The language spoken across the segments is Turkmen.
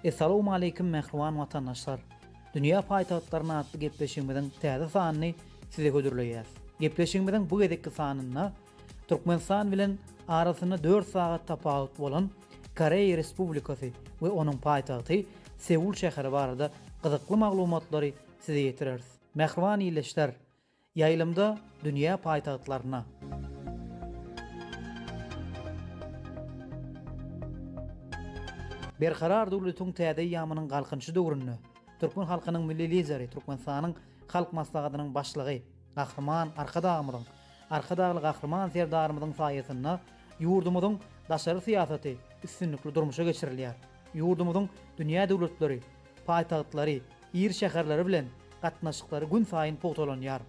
Assalamu alaykum mehriban vatandaşlar. Dünya paytahtlarına atlı gepleşigimiziň täze sanyny size götürýär. Gepleşigimiziň bu gedekki sanyna Türkmenistan bilen arasynda 4 saat tapawut bolan Koreýa Respublikasy we onuň paýtagty Seul şäheri barada gyzykly maglumatlary size ýetireriz. Mehriban ýyleşler, ýaýlymda dünya paýtahtlaryna Berkarar döwletiň täze ýamynyň galkynçy döwründe Türkmen halkynyň milli lideri, Türkmenistanyň halk maslahatynyň başlygy, Gahrman Arkadagly Gahrman serdarymyzyň saýasynda ýurdumyzyň daşary syýasaty üstünlikli durmuşa geçirilýär. Ýurdumyzyň dünýä döwletleri, paýtagtlary, ýer şäherleri bilen gatnaşyklary gün saýyn pogtalanýar.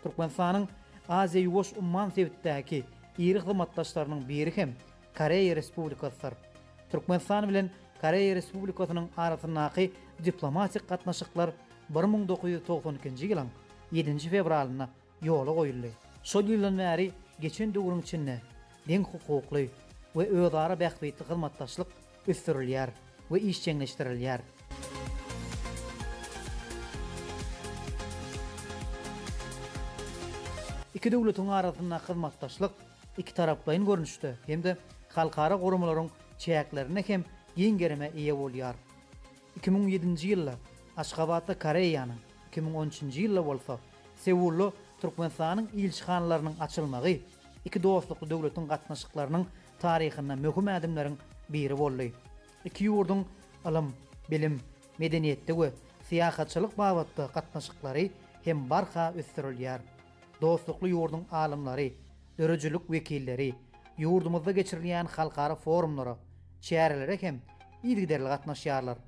Türkmenistanyň Aziýa ýuwaş umman sebitdäki ýeri hyzmatdaşlarynyň biri hem Koreýa Respublikasydyr. Türkmenistan bilen Koreýa Respublikasynyň arasyndaky diplomatik gatnaşyklar 1992-nji ýylyň 7-nji fevralyna ýola goýuldy. Şol ýyldan bäri geçen döwrüň içinde deň hukukly we özara bähbetli hyzmatdaşlyk ösdürilýär we işçileşdirilýär. İki döwletiň arasynda hyzmatdaşlyk iki taraplaýyn görnüşde hem-de halkara gorumalaryň çäklerine hem ýeňgereme eýe bolýar. 2007-nji ýylda Aşgabatda Koreýanyň, 2013-nji ýylda bolsa Seulda Türkmenistanyň ilçihanlarynyň açylmagy iki dostlukly döwletiň gatnaşyklarynyň taryhynda möhüm adymlaryň biri boldy. İki ýurdun alym, bilim, medeniýetde we syýasatçylyk babatda gatnaşyklary hem barha ösdürilýär. Dostlukly ýurdun alymlary, dörejülük wekilleri, ýurdumyzda geçirilýän halkara forumlara, çärelerle hem ýygyderli gatnaşýarlar.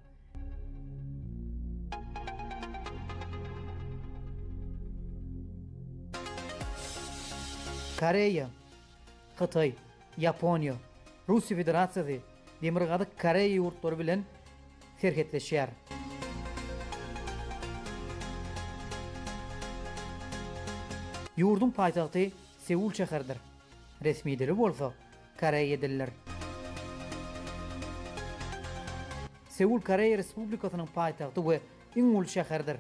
Koreýa, Hytaý, Ýaponiýa, Russiýa Federasiýasy demirgadyk Koreýa ýurtlary bilen serhetleşýär. Ýurdun paýtagty Seul şäheridir. Resmi dili bolsa Koreýa dilleri. Seul Koreýa Respublikasynyň paýtagty we iň uly şäherdir.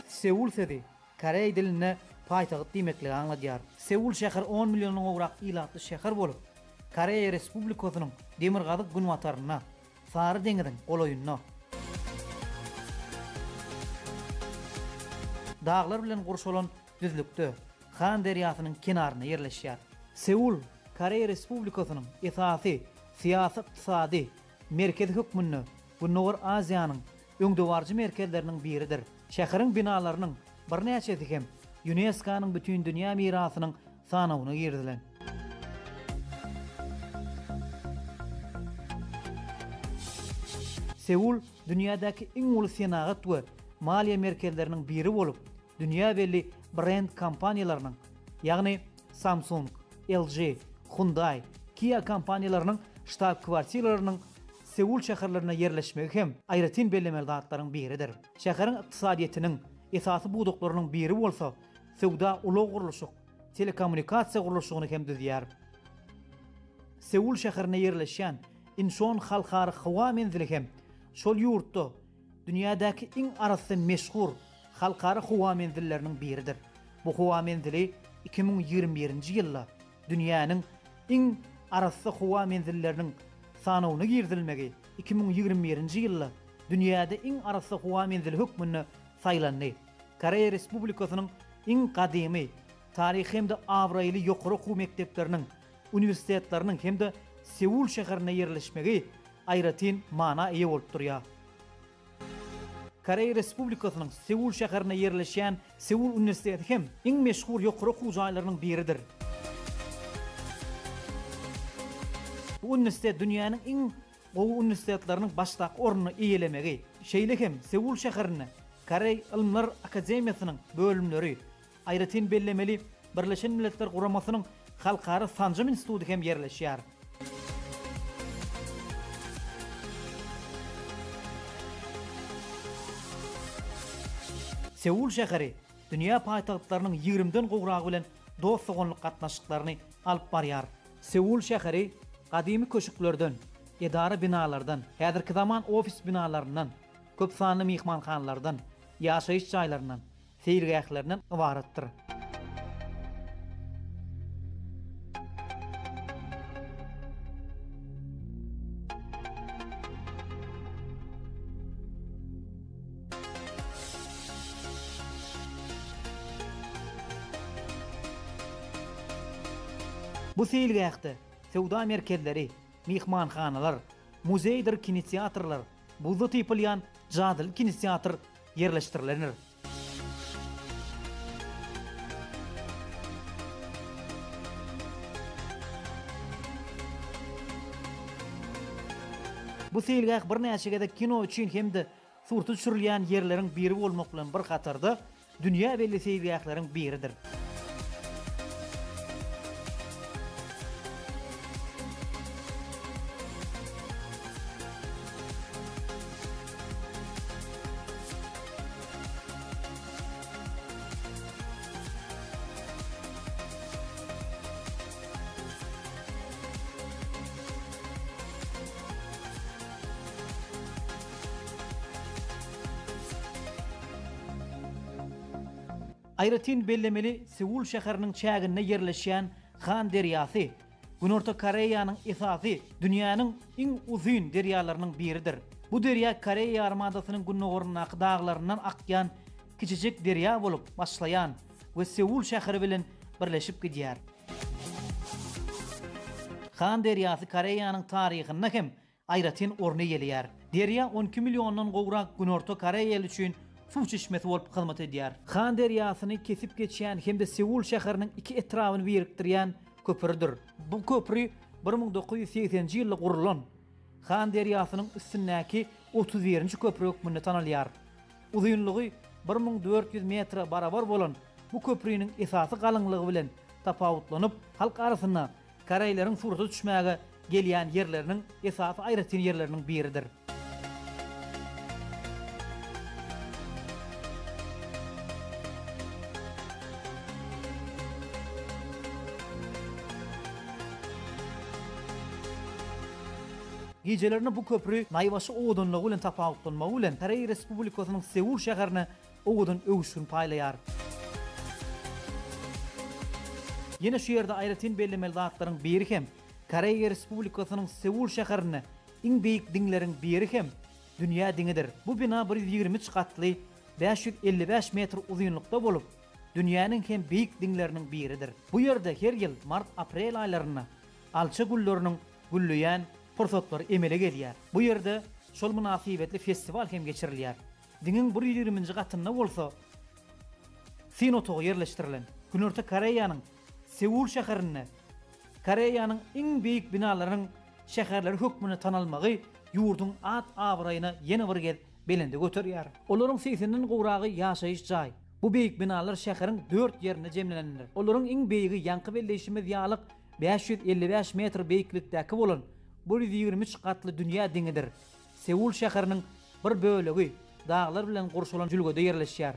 Seul sedi Koreýa diline paýtagat diýmekligi aňladýar. Seul şäher 10 millionyň ograk ilatly şäher bolup, Koreýa Respublikasynyň demirgadyk gün wataryna, Sary deňiziň goloýunyna, dağlar bilen gurşulan düzlükde Han derýasynyň kenaryna ýerleşýär. Seul Koreýa Respublikasynyň esasy syýasat-ykdysady merkezi hökmünde bu Nowar Aziýanyň öňdewarjy merkezleriniň biridir. Şäheriň binalarynyň bir näçesi hem UNESCO-nyň bütün dünýä mirasynyň sanawyna girdilen. Seul dünýädäki iň uly senagat we maliýe merkezleriniň biri bolup, dünýä belli brand kompaniýalarynyň, ýagny Samsung, LG, Hyundai, Kia kompaniýalarynyň ştab-kwartiralarynın Seul şäherlerine yerleşmegi hem aýratyn bellemeli zatlaryň biridir. Şäheriň ykdysadyetiniň esasy budaklarynyň biri bolsa, sowda uly gurulşyk, telekommunikasiýa gurulşygyny hem düzýär. Seul şäherine yerleşýän Incheon halkara hawa menzili hem şol ýurtda dünýädäki iň arasy meşhur halkara hawa menzilleriniň biridir. Bu hawa menzili 2021-nji ýylda dünýäniň iň arasy hawa menzilleriniň sanawyna girdilmegi 2021-nji ýylda dünýäde iň arasy hawa menzili hökmünde saýlandy. Koreýa Respublikasynyň iň gadymy taryhy hem-de awraýly ýokary okuw mekdepleriniň, uniwersitetleriniň hem-de Seul şäherine yerleşmegi aýratyn mana eýe bolup durýar. Koreýa Respublikasynyň Seul şäherine yerleşýän Seul Uniwersiteti hem iň meşhur ýokary okuw jaýlarynyň biridir. Bu uniwersitet dünýäniň iň gowy uniwersitetleriniň başdaky ornuny eýelemegi, şeýle hem Seul şäherine Koreýa Ilmlar Akademiýasynyň bölümleri, aýratyn bellemeli Birleşen Milletler Guramasynyň halkara sanjym instituty hem yerleşýär. Seul şäheri dünýä paýtagtlarynyň 20den gowragy bilen dostluk gatnaşyklaryny alyp barýar. Seul şäheri gadymy köşüklerden edara binalardan, häzirki zaman ofis binalarından, köp sanly mihmanxanalardan, ýaşaýyş jaýlaryndan, seýirgählerinden ibaratdyr. Bu seýilgähde sewda merkezleri, mihmanxanalar, muzeydir, kinoteatrlar, buzda typylýan jadyl kinoteatr yerleşdirilenir. Bu seýilgäh bir näçegede kino üçin hemde surty düşürilýän yerleriň biri bolmak bilen bir hatarda dünýä belli seýilgähleriň biridir. Ayratin bellemeli Seul şäheriniň çäginde yerleşýän Han derýasy, Günorta Koreýanyň esasy, dünýäniň iň uzun derýalarynyň biridir. Bu derýa Koreýa armadasynyň günnogorundaky daglaryndan akýan kiçijek derýa bolup başlaýan we Seul şäheri bilen birleşip gidýär. Han derýasy Koreýanyň taryhynda hem Ayratin orny gelýär. Derýa 12 milyondan gowrak Günorta Koreýa üçin suw çeşmesi bolup hyzmat edýär. Han derýasyny kesip geçýän hemde Seul şäheriniň iki etrawyny birikdirýän köprüdür. Bu köprü 1980-nji ýylda gurulan Han derýasynyň üstündäki 31-nji köprü hökmünde tanalýar. Uzunlygy 1400 metr barabar bolan bu köprüniň esasy galynlygy bilen tapawutlanyp halk arasynda Koreýlaryň surata düşmäge gelýän yerleriniň esasy Ayratin yerleriniň biridir. Gecelerine bu köprü naýbaşy owdunlygy bilen tapawutlanmagy bilen Koreýa Respublikasynyň Seul şäherine owdun öwüşün paýlaýar. Ýene şu ýerde Ayratin bellemeli zatlaryň biri hem Koreýa Respublikasynyň Seul şäherine iň beýik diňleriň biri hem dünýä diňidir. Bu bina 123 katly 555 metr uzunlukda bolup dünýäniň hem beýik diňleriniň biridir. Bu ýerde her ýyl mart-aprel aýlaryna alça gullerini gullüýän pursatlar emele gelýär. Bu ýerde şol münasibetli festival hem geçirilýär. Diňiň 120-nji gatynda bolsa Sinotoga yerleşdirilen Günorta Koreýanyň Seul şäherine Koreýanyň iň beýik binalarynyň şäherleri hökmüne tanalmagy ýurdun at awraýyna ýene bir gel belinde götürýär. Olaryň 80-den gowragy ýaşaýyş jaý. Bu beýik binalar şäheriň 4 ýerine jemlenendir. Olaryň iň beýigi ýanky belleşimi ýalyk 555 metr beýiklikdäki bolan 123 katly dünýä diňidir. Seul şäheriniň bir bölegi daglar bilen gurşulan jülgede yerleşýär.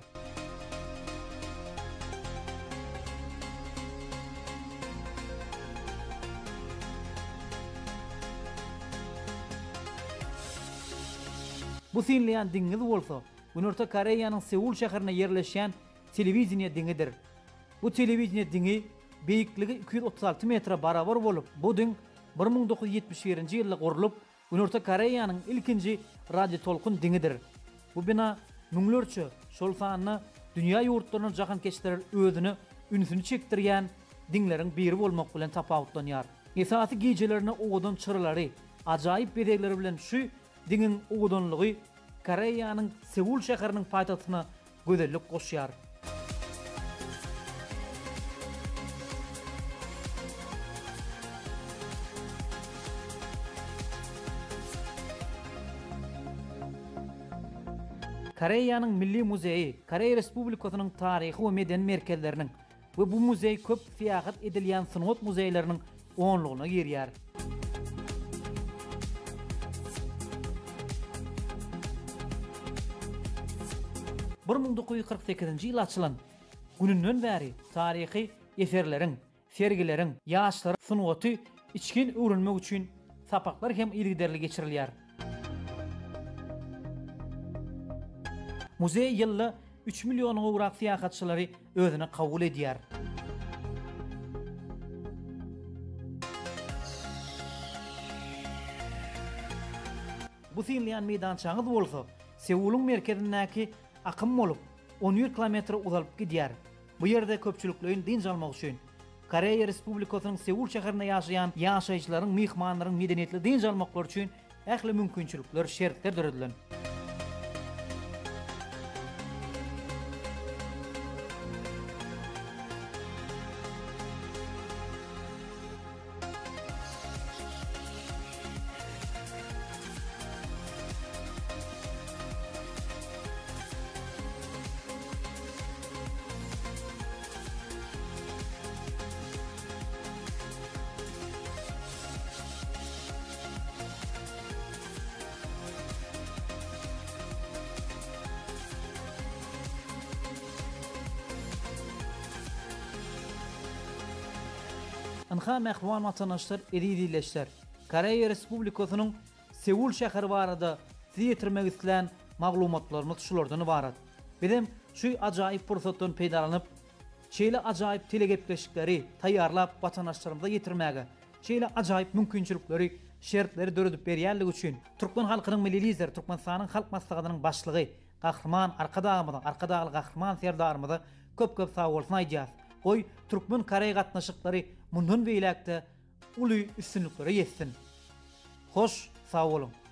Bu sinleýän diňiz bolsa, Günorta Koreýanyň Seul şäherine yerleşýän telewizioniýa diňidir. Bu telewizioniýa diňi beýikligi 236 metre barabar bolup, bu diň 1971-nji ýylda gurulup, Günorta Koreýanyň ilkinji radio tolkun diňidir. Bu bina müňlerçe şol sanyny dünýä ýurtlarynyň jahan keçirer özüni ünsüni çekdirýän diňleriň biri bolmak bilen tapawutlanýar. Esasy gejelerini owdan çyrlary, ajaýyp bedegleri bilen şu diňiň owdanlygy Koreýanyň Seul şäheriniň paýtagtyna gözellik goşýar. Koreýanyň Milli Muzeyi, Koreýa Respublikasynyň taryhy we meden merkezleriniň we bu muzey köp fiýagat edilýän sanat muzeýleriniň onlugyna girýär. Bu 1948-nji ýyl açylan gününden bäri taryhy eserleriň, sergileriň, ýaşlar sanaty içkin öwrenmek üçin sapaklar hem ilgiderli geçirilýär. Muzey ýylly 3 milyon gowrak syýahatçylary özüne kabul edýär. Bu sinliyan meydançaňyz bolsa, Seulun merkezindäki akym bolup 10 kilometr uzalyp gidýär. Bu ýerde köpçüliklerin dinç almak üçin Koreýa Respublikasynyň Seul şäherinde ýaşaýan ýaşaýjylaryň, mihmanlaryň medeniýetli dinç almaklary üçin ähli mümkinçilikler, şertler döredilen. Anha mehwan vatandaşlar eridileşler. Koreýa Respublikasynyň Seul şäheri barada ýetirmek islen maglumatlarymyz şulardan ibarat. Bizim şu ajaýyp pursatdan peýdalanyp, şeýle ajaýyp telegepleşikleri taýýarlap vatandaşlarymyza ýetirmäge, şeýle ajaýyp mümkinçilikleri, şertleri döredip berýänligi üçin Türkmen halkynyň milli lideri, Türkmenistanyň halk maslahatynyň başlygy, gahrman arkadagy gahrman serdarymyza köp sag bolsun aýdýar. Oy Türkmen Koreýa gatnaşyklary mundan beýlekde uly üstünliklere ýetsin. Hoş, sag bolun.